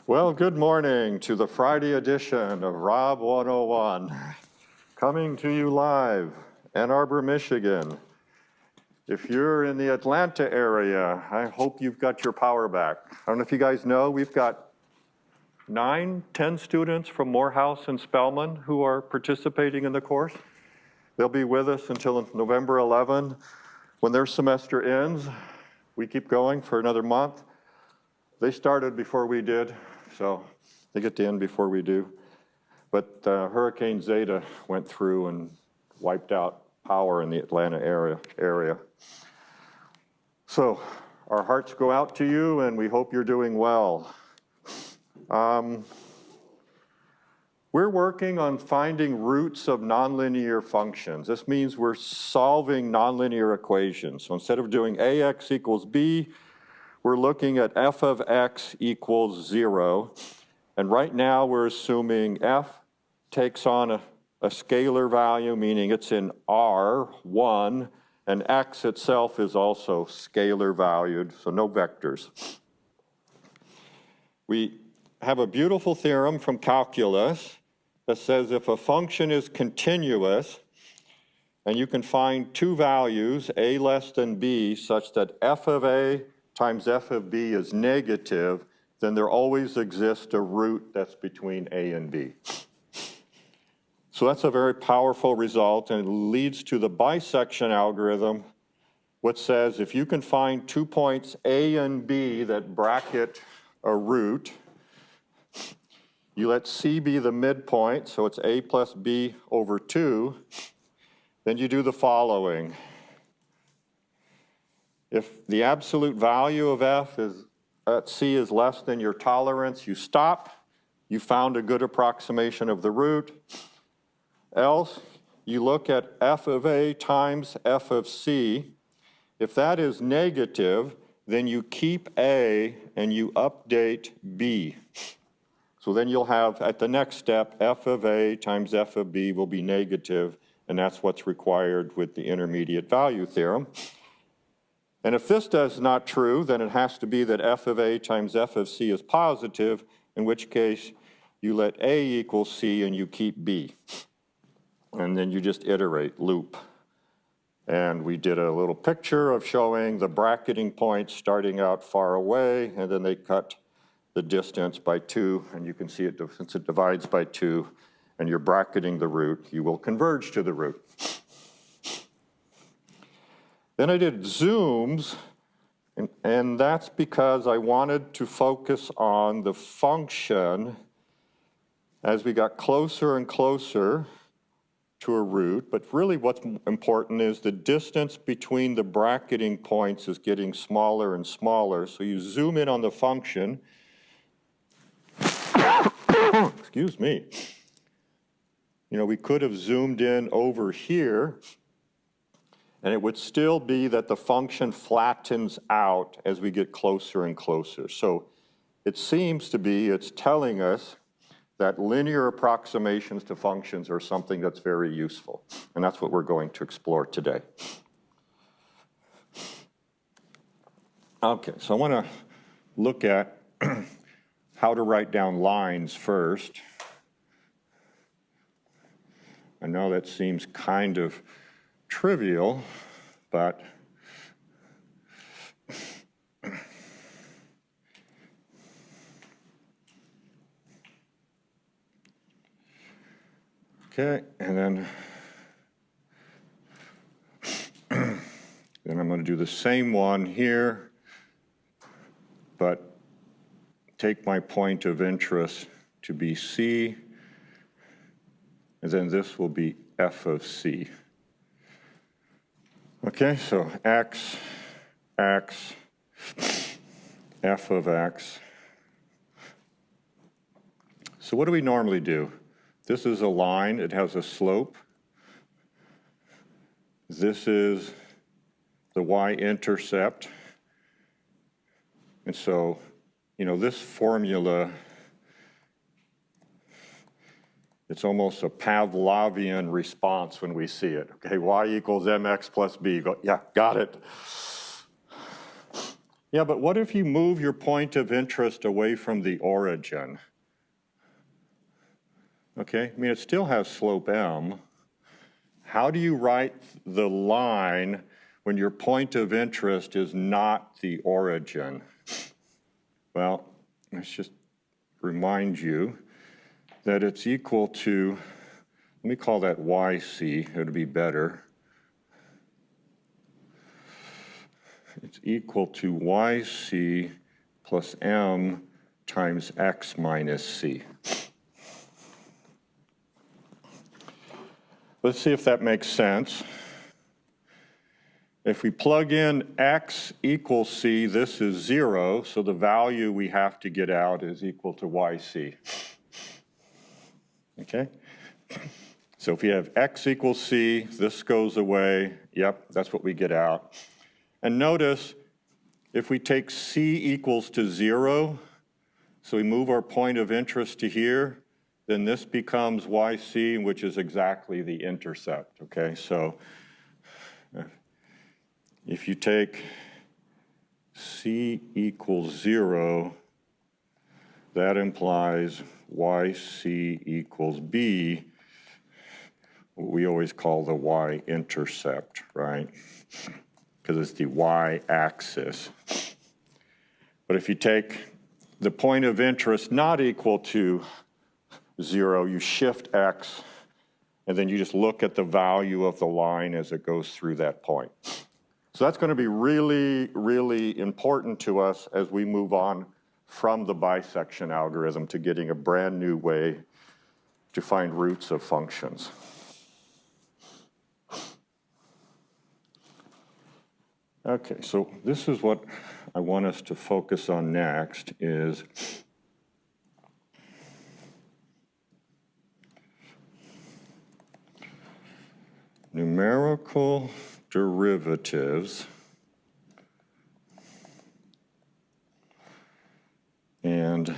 Well, good morning to the Friday edition of Rob 101, coming to you live, Ann Arbor, Michigan. If you're in the Atlanta area, I hope you've got your power back. I don't know if you guys know, we've got 10 students from Morehouse and Spelman who are participating in the course. They'll be with us until November 11. When their semester ends, we keep going for another month. They started before we did, so they get to end before we do. But Hurricane Zeta went through and wiped out power in the Atlanta area. So our hearts go out to you, and we hope you're doing well. We're working on finding roots of nonlinear functions. This means we're solving nonlinear equations. So instead of doing ax equals b, we're looking at f of x equals 0. And right now we're assuming f takes on a scalar value, meaning it's in R1, and x itself is also scalar valued, so no vectors. We have a beautiful theorem from calculus that says if a function is continuous, and you can find two values, a less than b, such that f of a times f of b is negative, then there always exists a root that's between a and b. So that's a very powerful result, and it leads to the bisection algorithm, which says if you can find 2 points a and b that bracket a root, you let c be the midpoint, so it's a plus b over 2, then you do the following. If the absolute value of f at c is less than your tolerance, you stop. You found a good approximation of the root. Else, you look at f of a times f of c. If that is negative, then you keep a and you update b. So then you'll have, at the next step, f of a times f of b will be negative, and that's what's required with the intermediate value theorem. And if this is not true, then it has to be that f of a times f of c is positive, in which case you let a equal c and you keep b. And then you just iterate, loop. And we did a little picture of showing the bracketing points starting out far away, and then they cut the distance by 2, and you can see it, since it divides by 2, and you're bracketing the root, you will converge to the root. Then I did zooms, and that's because I wanted to focus on the function as we got closer and closer to a root, but really what's important is the distance between the bracketing points is getting smaller and smaller, so you zoom in on the function. Excuse me. You know, we could have zoomed in over here, and it would still be that the function flattens out as we get closer and closer. So it seems to be, it's telling us that linear approximations to functions are something that's very useful. And that's what we're going to explore today. Okay, so I want to look at how to write down lines first. I know that seems kind of trivial, but okay, and then I'm going to do the same one here, but take my point of interest to be C, and then this will be f of c. Okay, so x, f of x. So what do we normally do? This is a line, it has a slope. This is the y-intercept. And so, you know, this formula, it's almost a Pavlovian response when we see it. Okay, y equals mx plus b. Yeah, got it. Yeah, but what if you move your point of interest away from the origin? Okay, I mean, it still has slope m. How do you write the line when your point of interest is not the origin? Well, let's just remind you that it's equal to, let me call that yc, it would be better. It's equal to yc plus m times x minus c. Let's see if that makes sense. If we plug in x equals c, this is 0, so the value we have to get out is equal to yc. Okay? So if we have x equals c, this goes away. Yep, that's what we get out. And notice, if we take c equals to 0, so we move our point of interest to here, then this becomes yc, which is exactly the intercept, okay? So if you take c equals 0, that implies yc equals b, what we always call the y-intercept, right? Because it's the y-axis. But if you take the point of interest not equal to 0, you shift x, and then you just look at the value of the line as it goes through that point. So that's going to be really, really important to us as we move on from the bisection algorithm to getting a brand new way to find roots of functions. Okay, so this is what I want us to focus on next is numerical derivatives and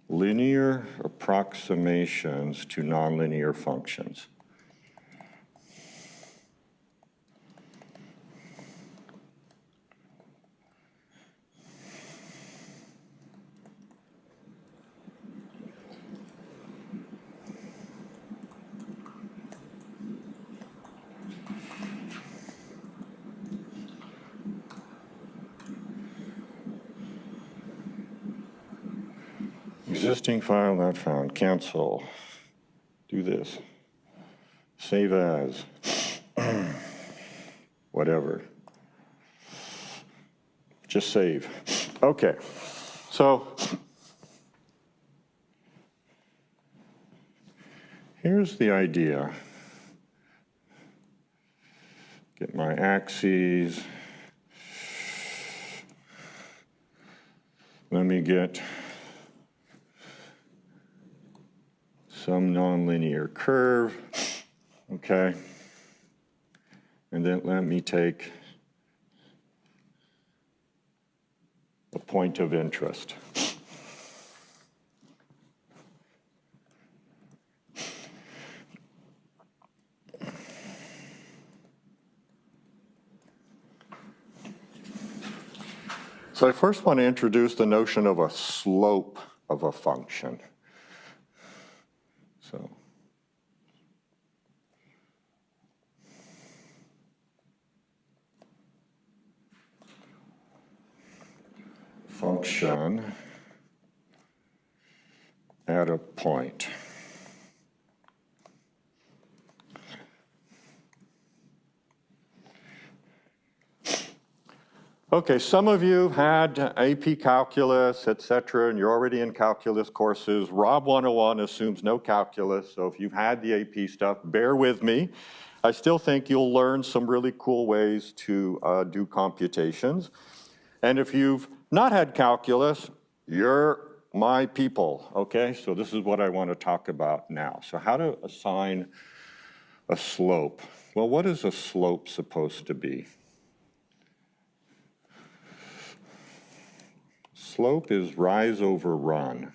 linear approximations to nonlinear functions. Existing file not found, cancel, do this, save as, whatever, just save. Okay, so here's the idea. Get my axes, let me get some nonlinear curve, okay? And then let me take a point of interest. So I first want to introduce the notion of a slope of a function. So function at a point. Okay, some of you had AP calculus, et cetera, and you're already in calculus courses. Rob 101 assumes no calculus, so if you've had the AP stuff, bear with me. I still think you'll learn some really cool ways to do computations. And if you've not had calculus, you're my people, okay? So this is what I want to talk about now. So how to assign a slope. Well, what is a slope supposed to be? Slope is rise over run.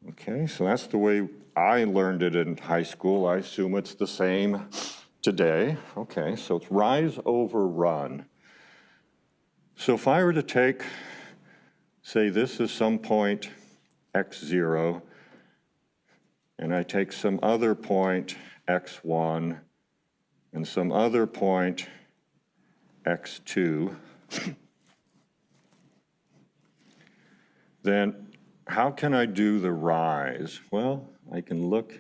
Okay, so that's the way I learned it in high school. I assume it's the same today. Okay, so it's rise over run. So if I were to take, say this is some point x0, and I take some other point x1 and some other point x2, then how can I do the rise? Well, I can look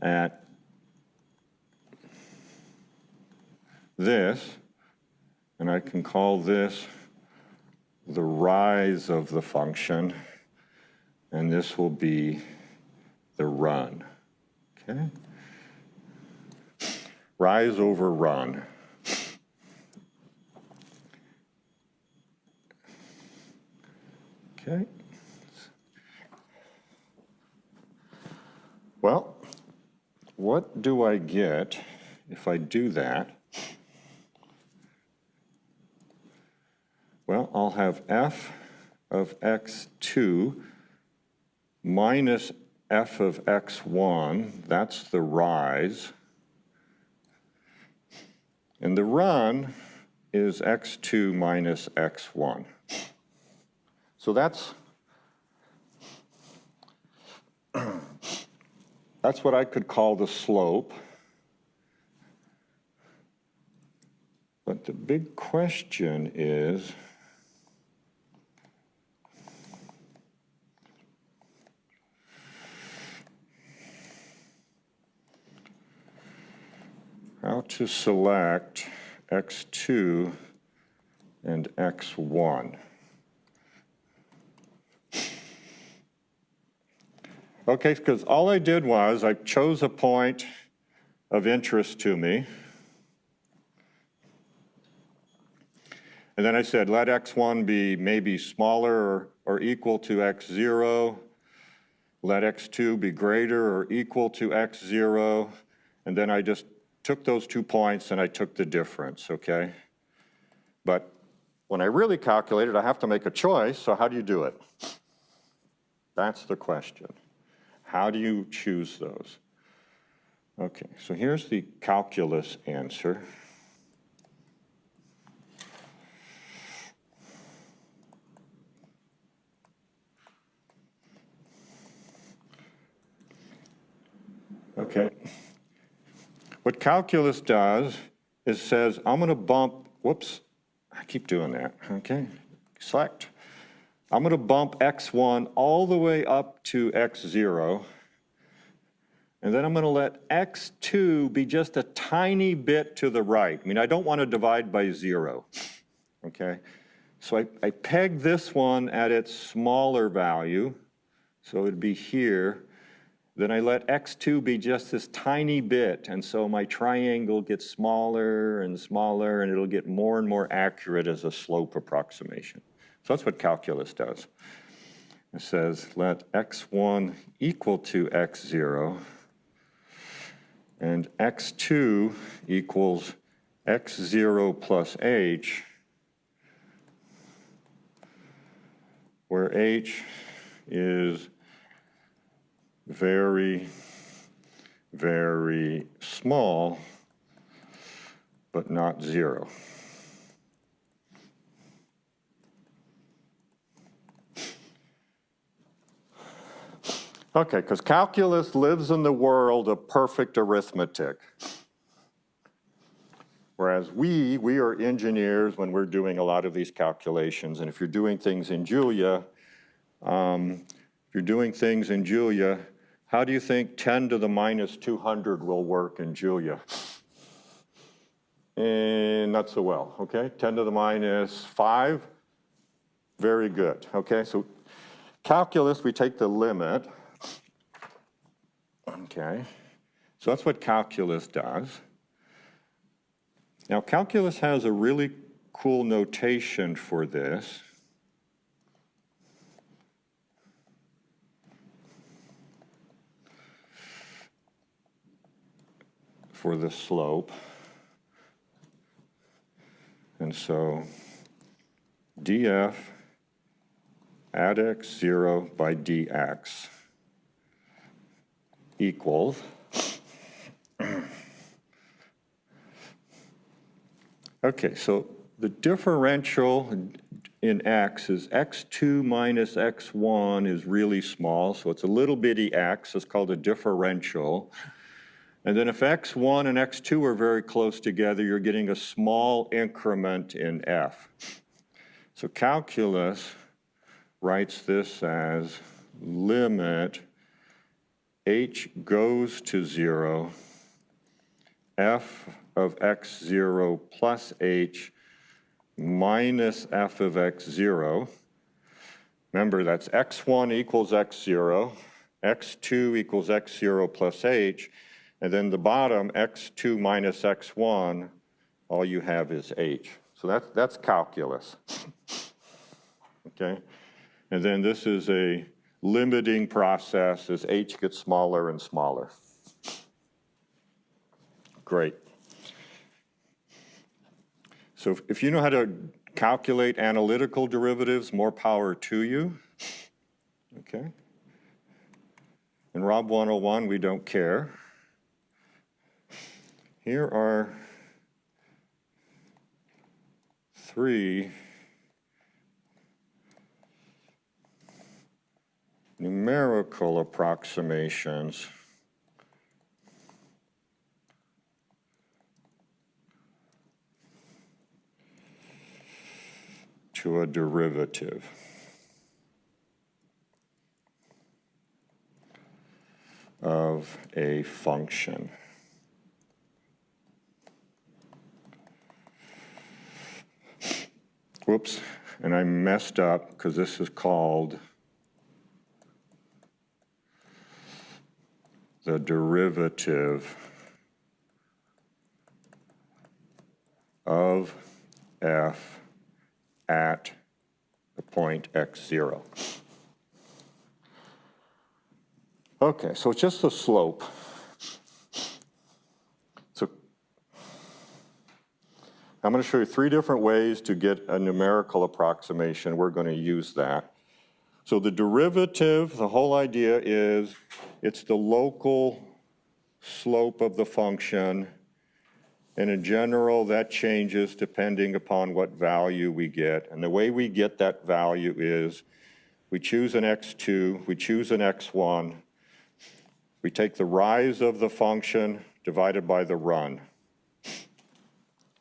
at this, and I can call this the rise of the function, and this will be the run, okay? Rise over run. Okay. Well, what do I get if I do that? Well, I'll have f of x2 minus f of x1, that's the rise. And the run is x2 minus x1. So that's what I could call the slope. But the big question is, how to select x2 and x1. Okay, because all I did was I chose a point of interest to me. And then I said, let x1 be maybe smaller or equal to x0. Let x2 be greater or equal to x0. And then I just took those 2 points and I took the difference, okay? But when I really calculate it, I have to make a choice, so how do you do it? That's the question. How do you choose those? Okay, so here's the calculus answer. Okay. What calculus does is says, I'm going to bump, whoops, I keep doing that, okay? Select. I'm going to bump x1 all the way up to x0, and then I'm going to let x2 be just a tiny bit to the right. I mean, I don't want to divide by 0, okay? So I peg this one at its smaller value, so it'd be here. Then I let x2 be just this tiny bit, and so my triangle gets smaller and smaller, and it'll get more and more accurate as a slope approximation. So that's what calculus does. It says let x1 equal to x0, and x2 equals x0 plus h, where h is very, very small, but not 0. Okay, because calculus lives in the world of perfect arithmetic. Whereas we are engineers when we're doing a lot of these calculations. And if you're doing things in Julia, how do you think 10 to the minus 200 will work in Julia? And not so well, okay? 10 to the minus 5, very good, okay? So calculus, we take the limit, okay? So that's what calculus does. Now, calculus has a really cool notation for this. For the slope. And so df at x0 by dx equals, okay, so the differential in x is x2 minus x1 is really small, so it's a little bitty x, it's called a differential. And then if x1 and x2 are very close together, you're getting a small increment in f. So calculus writes this as limit h goes to 0, f of x0 plus h minus f of x0. Remember, that's x1 equals x0, x2 equals x0 plus h, and then the bottom, x2 minus x1, all you have is h. So that's calculus. Okay? And then this is a limiting process as h gets smaller and smaller. Great. So if you know how to calculate analytical derivatives, more power to you. Okay? In Rob 101, we don't care. Here are 3 numerical approximations to a derivative. Of a function. Whoops, and I messed up because this is called the derivative of f at the point x0. Okay, so it's just the slope. So I'm going to show you 3 different ways to get a numerical approximation. We're going to use that. So the derivative, the whole idea is it's the local slope of the function. And in general, that changes depending upon what value we get. And the way we get that value is we choose an x2, we choose an x1, we take the rise of the function divided by the run.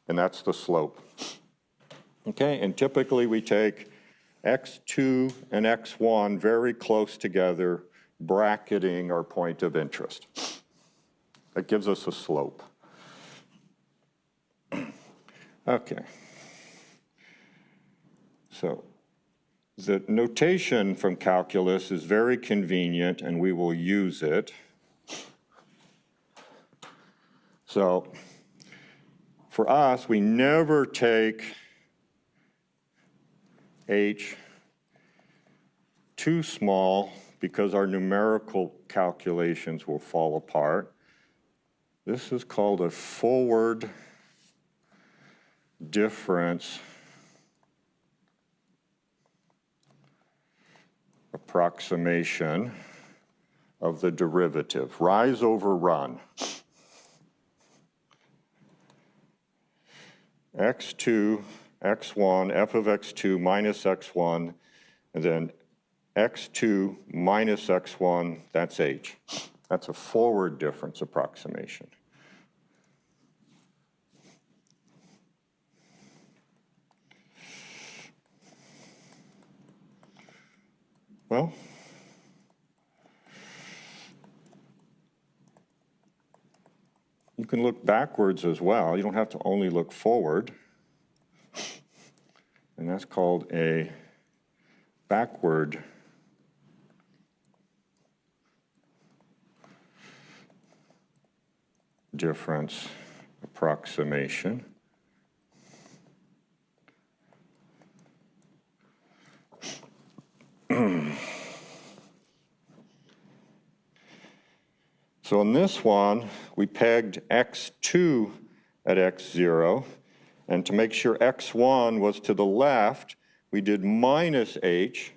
And that's the slope. Okay, and typically we take x2 and x1 very close together, bracketing our point of interest. That gives us a slope. Okay. So the notation from calculus is very convenient, and we will use it. So for us, we never take h too small because our numerical calculations will fall apart. This is called a forward difference approximation of the derivative, rise over run. x2, x1, f of x2 minus x1, and then x2 minus x1, that's h. That's a forward difference approximation. Well, you can look backwards as well. You don't have to only look forward. And that's called a backward difference approximation. So in this one, we pegged x2 at x0, and to make sure x1 was to the left, we did minus h,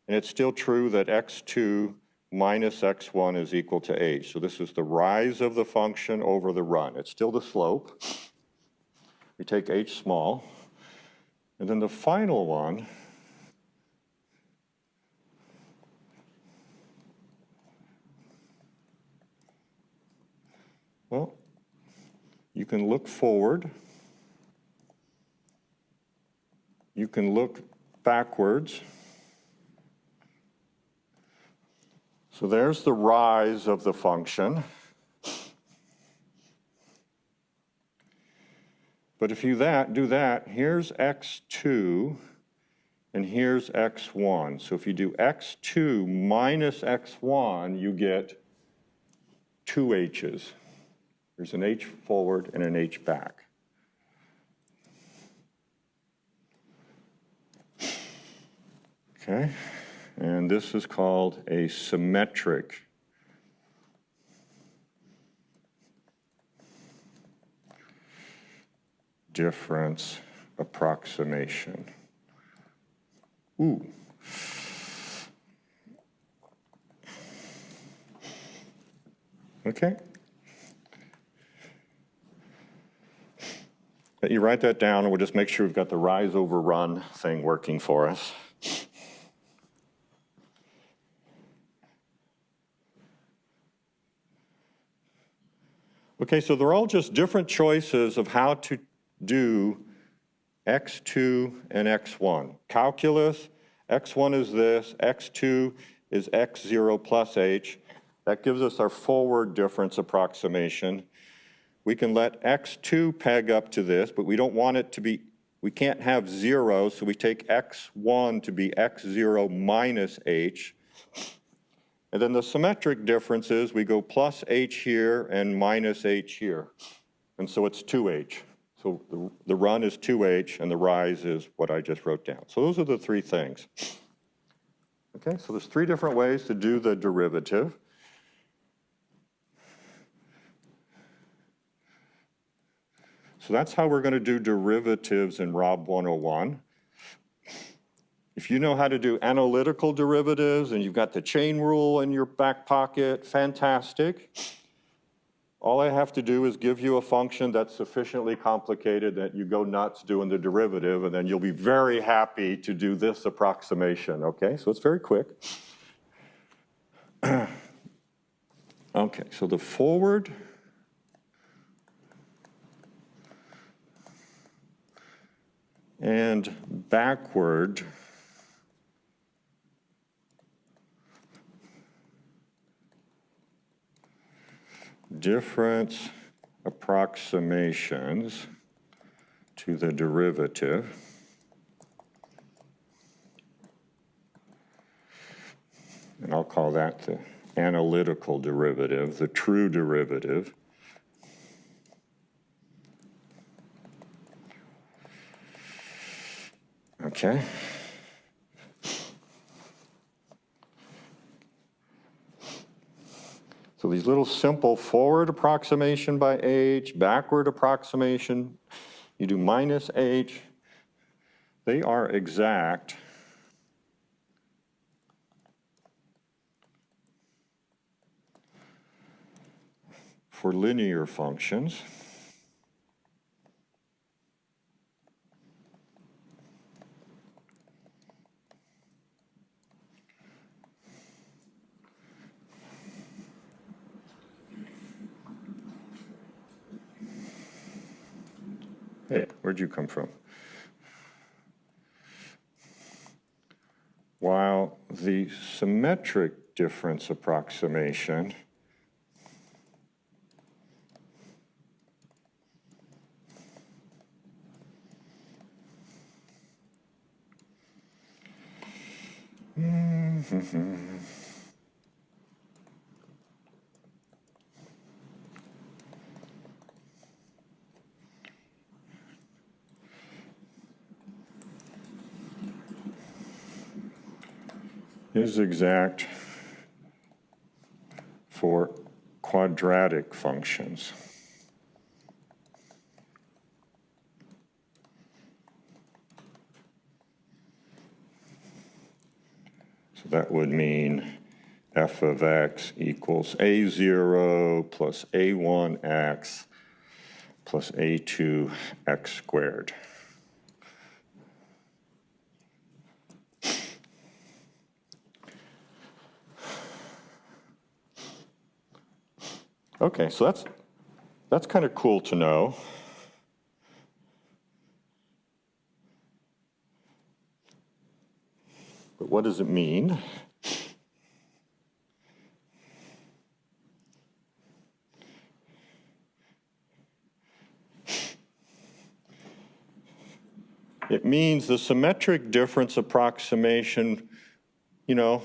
and it's still true that x2 minus x1 is equal to h. So this is the rise of the function over the run. It's still the slope. We take h small. And then the final one well, you can look forward. You can look backwards. So there's the rise of the function. But if you do that, here's x2 and here's x1. So if you do x2 minus x1, you get two h's. There's an h forward and an h back. Okay, and this is called a symmetric difference approximation. Ooh. Okay. You write that down, and we'll just make sure we've got the rise over run thing working for us. Okay, so they're all just different choices of how to do x2 and x1. Calculus, x1 is this, x2 is x0 plus h. That gives us our forward difference approximation. We can let x2 peg up to this, but we don't want it to be, we can't have 0, so we take x1 to be x0 minus h. And then the symmetric difference is we go plus h here and minus h here. And so it's 2h. So the run is 2h and the rise is what I just wrote down. So those are the three things. Okay, so there's three different ways to do the derivative. So that's how we're going to do derivatives in Rob 101. If you know how to do analytical derivatives and you've got the chain rule in your back pocket, fantastic. All I have to do is give you a function that's sufficiently complicated that you go nuts doing the derivative, and then you'll be very happy to do this approximation, okay? So it's very quick. Okay, so the forward and backward difference approximations to the derivative and I'll call that the analytical derivative, the true derivative. Okay. So these little simple forward approximation by h, backward approximation, you do minus h, they are exact for linear functions. Hey, where'd you come from? While the symmetric difference approximation is exact for quadratic functions. So that would mean f of x equals a0 plus a1x plus a2x squared. Okay, so that's kind of cool to know. But what does it mean? It means the symmetric difference approximation, you know,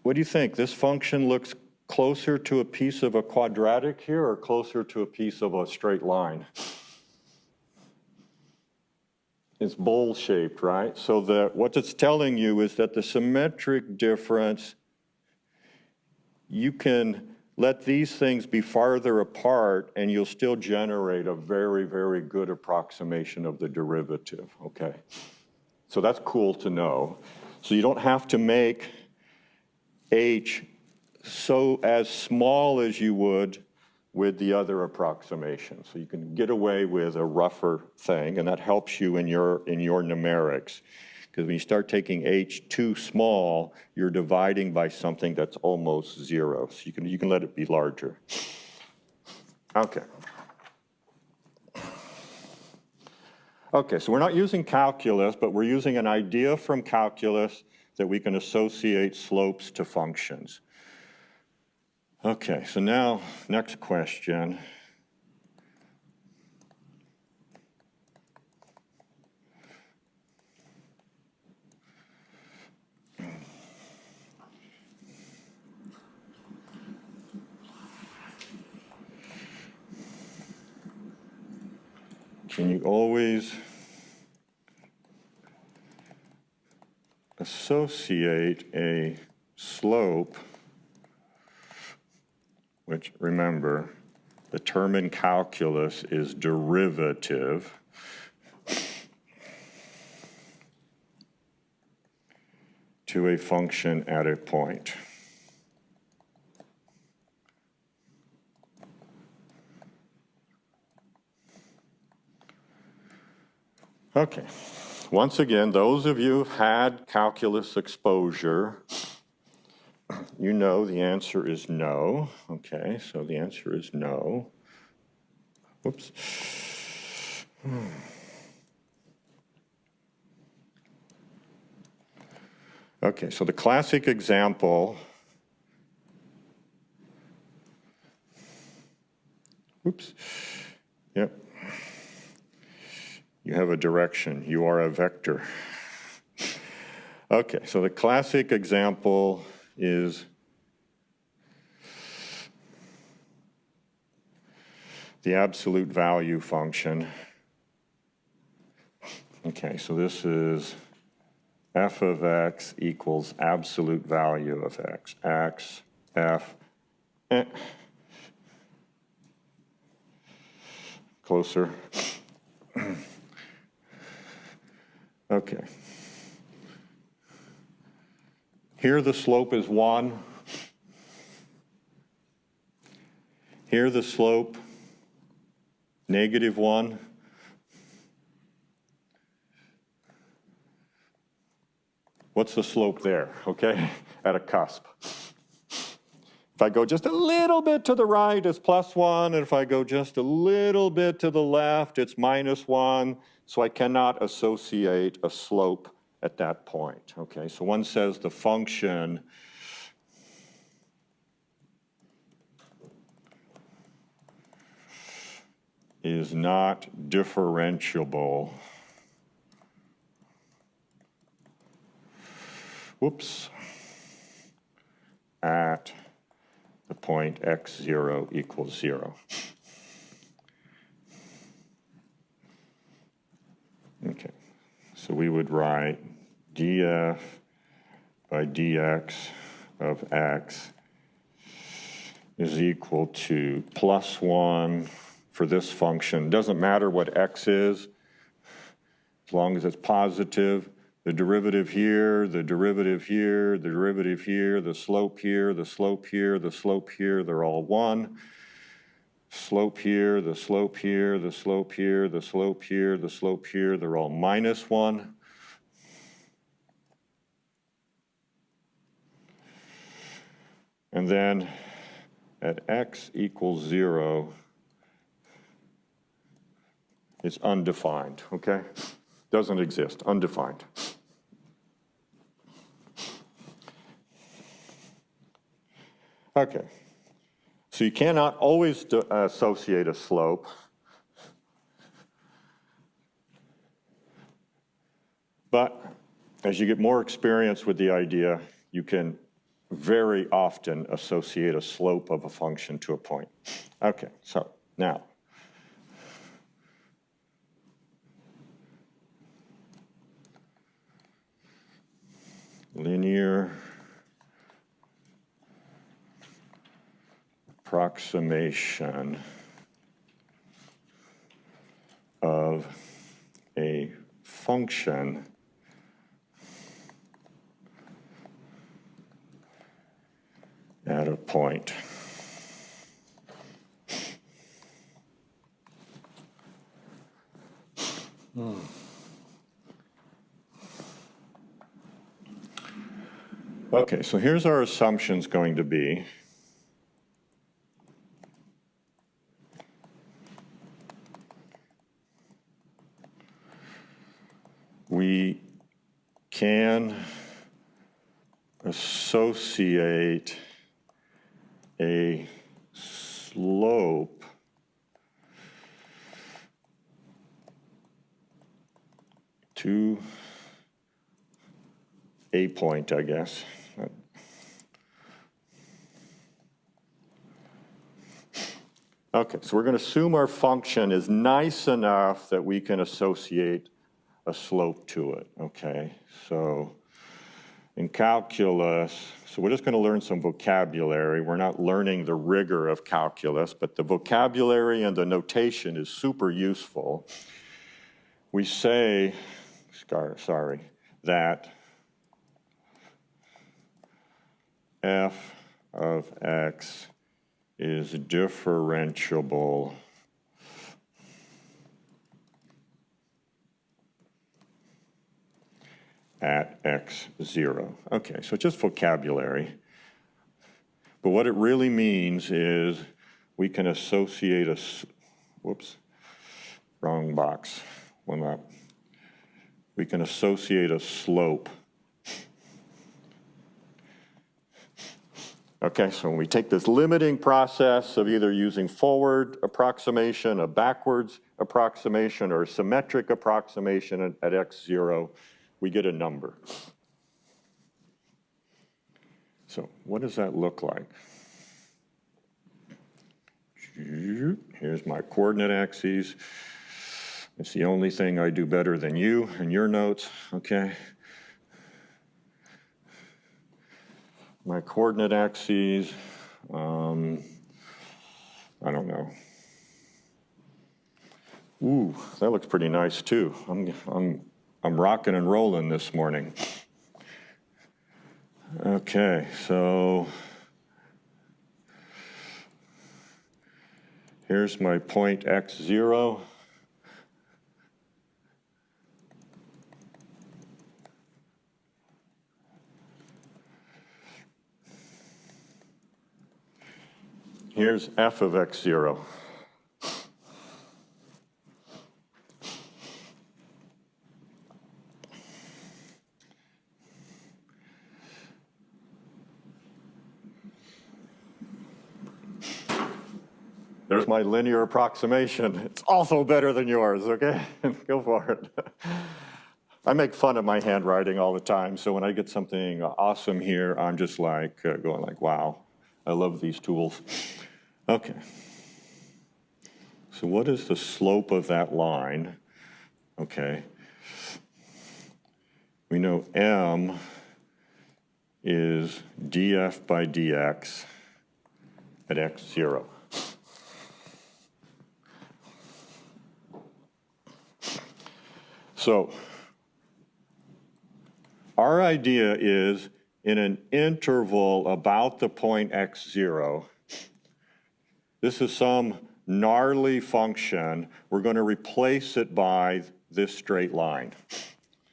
what do you think? This function looks closer to a piece of a quadratic here or closer to a piece of a straight line? It's bowl-shaped, right? So what it's telling you is that the symmetric difference, you can let these things be farther apart and you'll still generate a very, very good approximation of the derivative, okay? So that's cool to know. So you don't have to make h so as small as you would with the other approximation. So you can get away with a rougher thing, and that helps you in your numerics. Because when you start taking h too small, you're dividing by something that's almost zero. So you can let it be larger. Okay. Okay, so we're not using calculus, but we're using an idea from calculus that we can associate slopes to functions. Okay, so now, next question. Can you always associate a slope, which, remember, the term in calculus is derivative, to a function at a point? Okay, once again, those of you who've had calculus exposure, you know the answer is no. Okay, so the answer is no. Whoops. Okay, so the classic example, oops, yep. You have a direction, you are a vector. Okay, so the classic example is the absolute value function. Okay, so this is f of x equals absolute value of x. X, f, closer. Okay. Here the slope is 1. Here the slope, -1. What's the slope there, okay, at a cusp? If I go just a little bit to the right, it's +1, and if I go just a little bit to the left, it's -1, so I cannot associate a slope at that point, okay? So one says the function is not differentiable, whoops, at the point x0 equals 0. Okay, so we would write df by dx of x is equal to +1 for this function. Doesn't matter what x is, as long as it's positive, the derivative here, the derivative here, the derivative here, the slope here, the slope here, the slope here, they're all 1. Slope here, the slope here, the slope here, the slope here, the slope here, they're all -1. And then at x equals 0, it's undefined, okay? Doesn't exist, undefined. Okay, so you cannot always associate a slope. But as you get more experience with the idea, you can very often associate a slope of a function to a point. Okay, so now, linear approximation of a function at a point. Okay, so here's our assumptions going to be. We can associate a slope to a point, I guess. Okay, so we're going to assume our function is nice enough that we can associate a slope to it, okay? So in calculus, so we're just going to learn some vocabulary. We're not learning the rigor of calculus, but the vocabulary and the notation is super useful. We say, that f of x is differentiable at x0. Okay, so just vocabulary. But what it really means is we can associate a, whoops, wrong box, one up. We can associate a slope. Okay, so when we take this limiting process of either using forward approximation, a backwards approximation, or a symmetric approximation at x0, we get a number. So what does that look like? Here's my coordinate axes. It's the only thing I do better than you in your notes, okay? My coordinate axes, I don't know. Ooh, that looks pretty nice too. I'm rocking and rolling this morning. Okay, so here's my point x0. Here's f of x0. There's my linear approximation. It's also better than yours, okay? Go for it. I make fun of my handwriting all the time, so when I get something awesome here, I'm just like going like, wow, I love these tools. Okay. So what is the slope of that line? Okay. We know m is df by dx at x0. So our idea is in an interval about the point x0, this is some gnarly function, we're going to replace it by this straight line.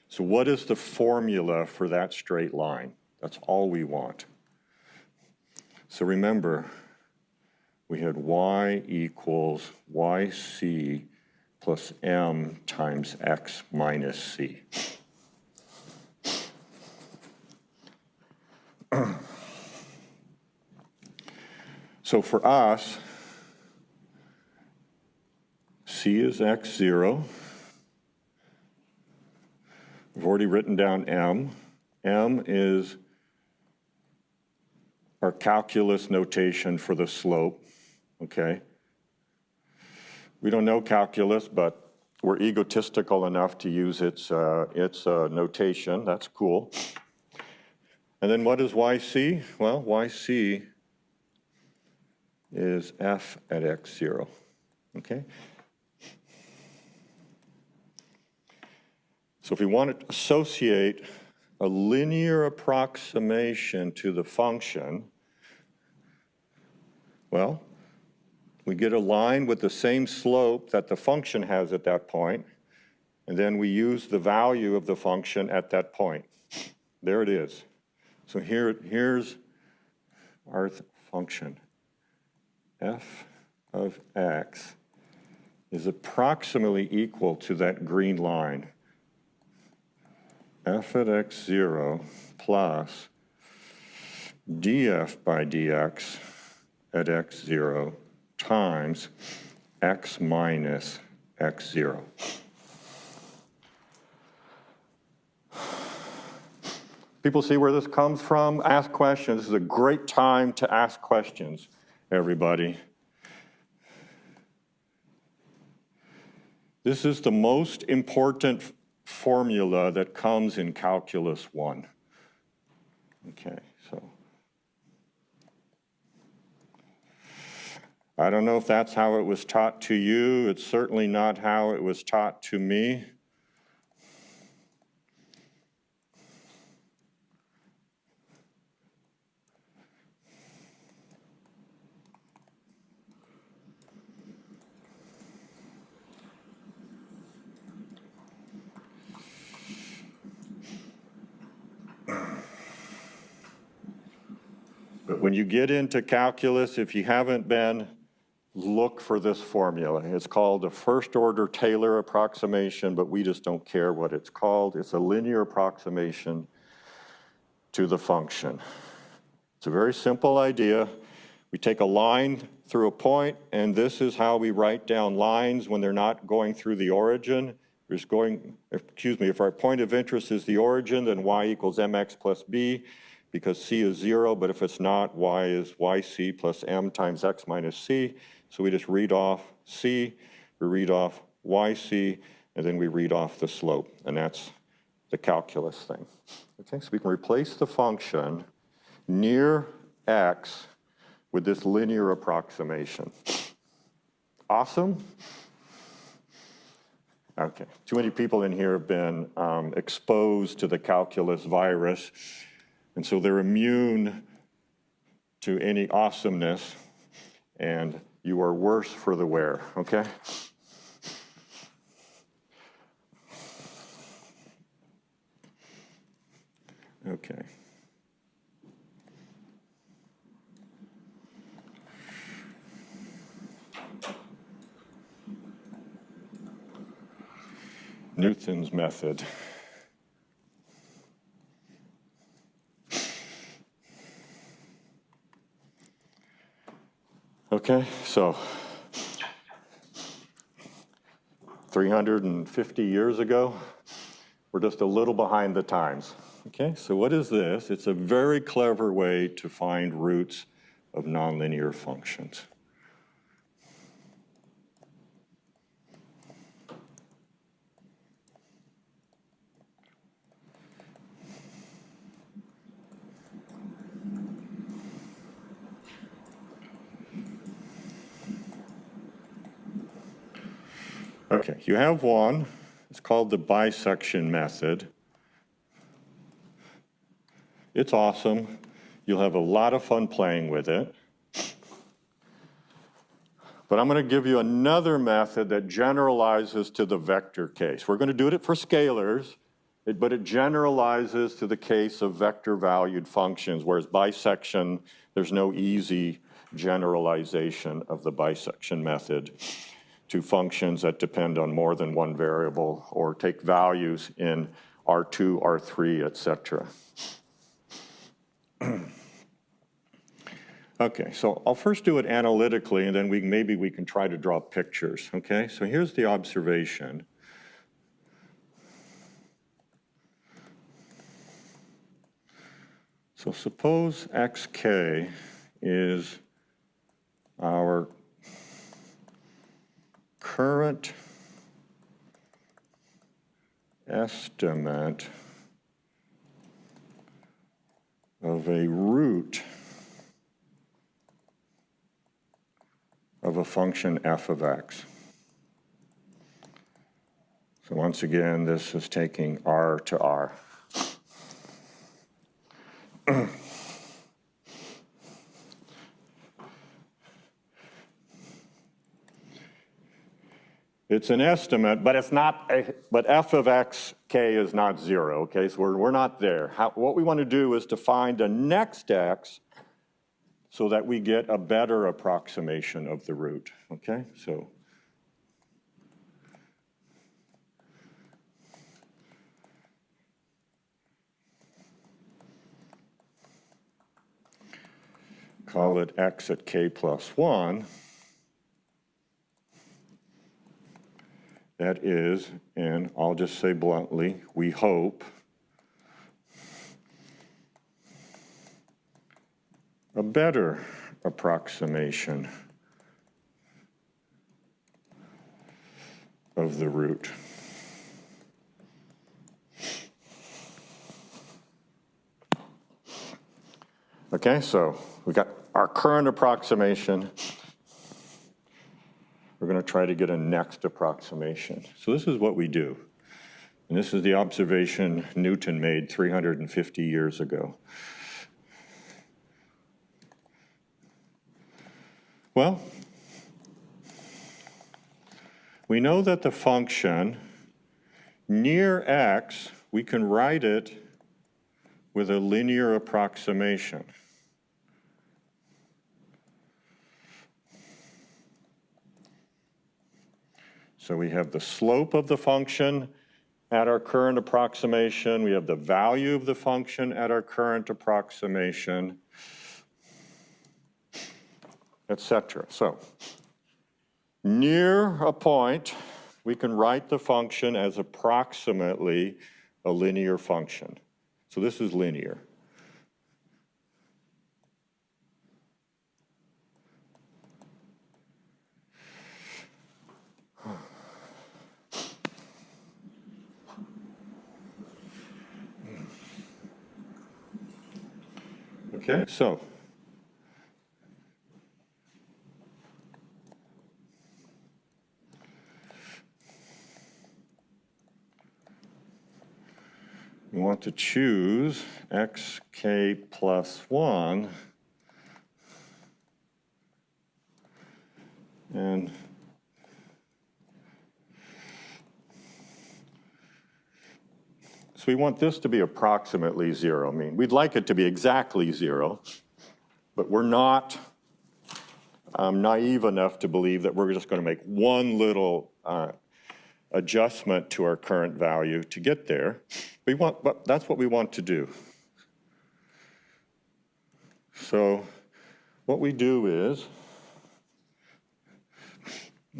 So what is the formula for that straight line? That's all we want. So remember, we had y equals yc plus m times x minus c. So for us, c is x0. We've already written down m. M is our calculus notation for the slope, okay? We don't know calculus, but we're egotistical enough to use its notation. That's cool. And then what is yc? Well, yc is f at x0, okay? So if we want to associate a linear approximation to the function, well, we get a line with the same slope that the function has at that point, and then we use the value of the function at that point. There it is. So here's our function. F of x is approximately equal to that green line. F at x0 plus df by dx at x0 times x minus x0. People see where this comes from? Ask questions. This is a great time to ask questions, everybody. This is the most important formula that comes in Calculus 1. Okay, so I don't know if that's how it was taught to you. It's certainly not how it was taught to me. But when you get into calculus, if you haven't been, look for this formula. It's called a first-order Taylor approximation, but we just don't care what it's called. It's a linear approximation to the function. It's a very simple idea. We take a line through a point, and this is how we write down lines when they're not going through the origin. If our point of interest is the origin, then y equals mx plus b, because c is 0, but if it's not, y is yc plus m times x minus c. So we just read off c, we read off yc, and then we read off the slope, and that's the calculus thing. Okay, so we can replace the function near x with this linear approximation. Awesome? Okay, too many people in here have been exposed to the calculus virus, and so they're immune to any awesomeness, and you are worse for the wear, okay? Okay. Newton's method. Okay, so 350 years ago, we're just a little behind the times. Okay, so what is this? It's a very clever way to find roots of nonlinear functions. Okay, you have one. It's called the bisection method. It's awesome. You'll have a lot of fun playing with it. But I'm going to give you another method that generalizes to the vector case. We're going to do it for scalars, but it generalizes to the case of vector-valued functions, whereas bisection, there's no easy generalization of the bisection method to functions that depend on more than one variable or take values in R2, R3, et cetera. Okay, so I'll first do it analytically, and then maybe we can try to draw pictures, okay? So here's the observation. So suppose xk is our current estimate of a root of a function f of x. So once again, this is taking R to R. It's an estimate, but it's not. But f of x k is not 0. Okay, so we're not there. What we want to do is to find a next x so that we get a better approximation of the root. Okay, so call it x at k plus 1. That is, and I'll just say bluntly, we hope a better approximation of the root. Okay, so we got our current approximation. We're going to try to get a next approximation. So this is what we do. And this is the observation Newton made 350 years ago. Well, we know that the function near x, we can write it with a linear approximation. So we have the slope of the function at our current approximation. We have the value of the function at our current approximation, etc. So near a point, we can write the function as approximately a linear function. So this is linear. Okay, so we want to choose xk plus 1 and so we want this to be approximately 0. I mean, we'd like it to be exactly 0, but we're not naive enough to believe that we're just going to make one little adjustment to our current value to get there. But that's what we want to do. So what we do is,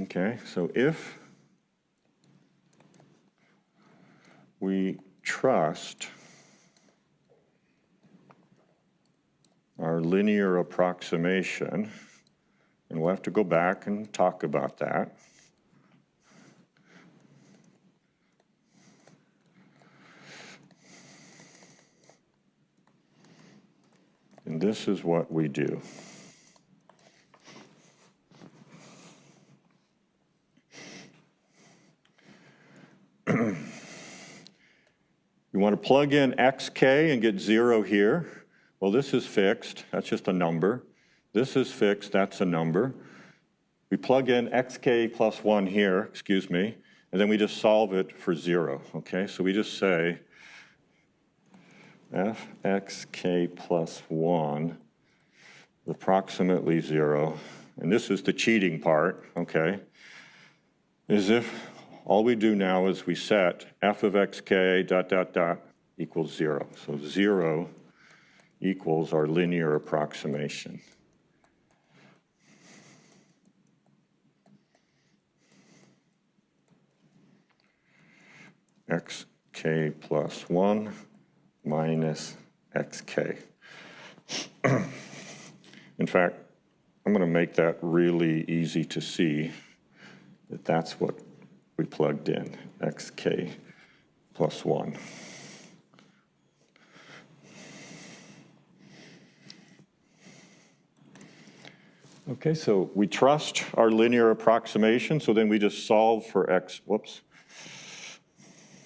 okay, so if we trust our linear approximation, and we'll have to go back and talk about that. And this is what we do. You You want to plug in xk and get 0 here. Well, this is fixed. That's just a number. This is fixed. That's a number. We plug in xk plus 1 here, excuse me, and then we just solve it for 0, okay? So we just say fxk plus 1 is approximately 0, and this is the cheating part, okay, is if all we do now is we set f of xk dot dot dot equals 0. So 0 equals our linear approximation. xk plus 1 minus xk. In fact, I'm going to make that really easy to see that that's what we plugged in, xk plus 1. Okay, so we trust our linear approximation, so then we just solve for x, whoops.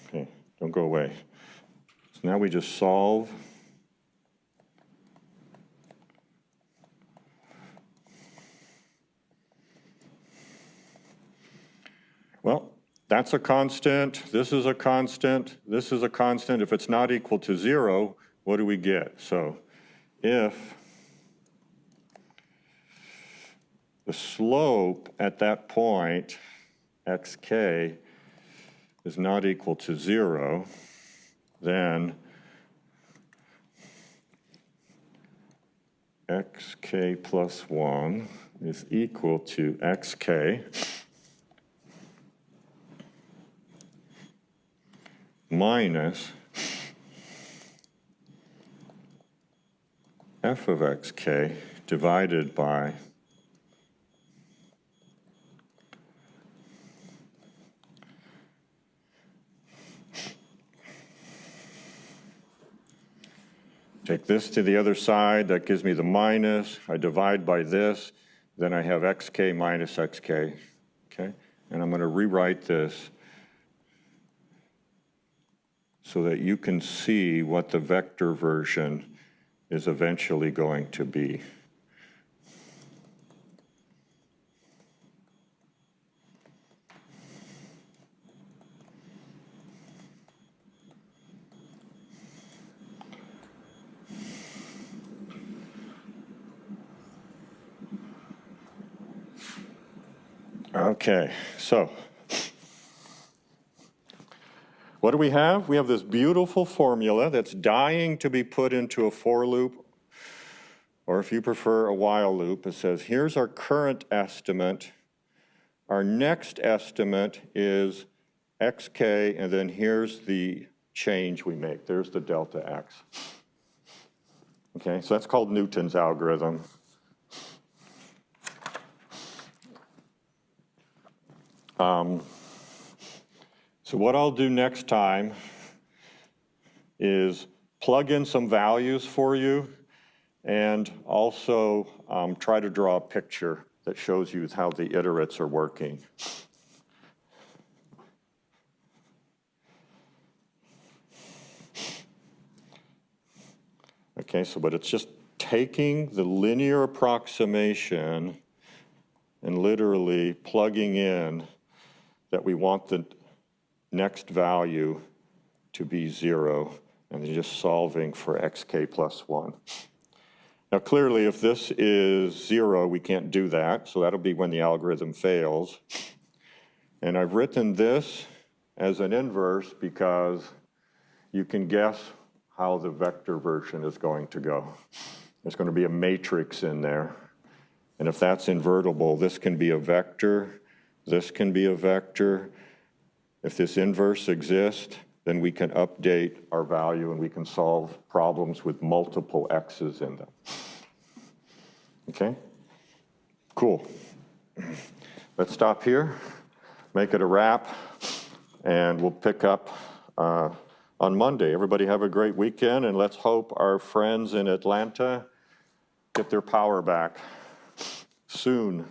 Okay, don't go away. So now we just solve well, that's a constant, this is a constant, this is a constant. If it's not equal to 0, what do we get? So if the slope at that point, xk, is not equal to 0, then xk plus 1 is equal to xk minus f of xk divided by take this to the other side, that gives me the minus, I divide by this, then I have xk minus xk, okay? And I'm going to rewrite this so that you can see what the vector version is eventually going to be. Okay, so what do we have? We have this beautiful formula that's dying to be put into a for loop, or if you prefer, a while loop. It says, here's our current estimate. Our next estimate is xk, and then here's the change we make. There's the delta x. Okay, so that's called Newton's algorithm. So what I'll do next time is plug in some values for you and also try to draw a picture that shows you how the iterates are working. Okay, so but it's just taking the linear approximation and literally plugging in that we want the next value to be 0, and then just solving for xk plus 1. Now clearly if this is 0, we can't do that, so that'll be when the algorithm fails. And I've written this as an inverse because you can guess how the vector version is going to go. There's going to be a matrix in there, and if that's invertible, this can be a vector, this can be a vector. If this inverse exists, then we can update our value and we can solve problems with multiple x's in them. Okay? Cool. Let's stop here, make it a wrap, and we'll pick up on Monday. Everybody have a great weekend, and let's hope our friends in Atlanta get their power back soon.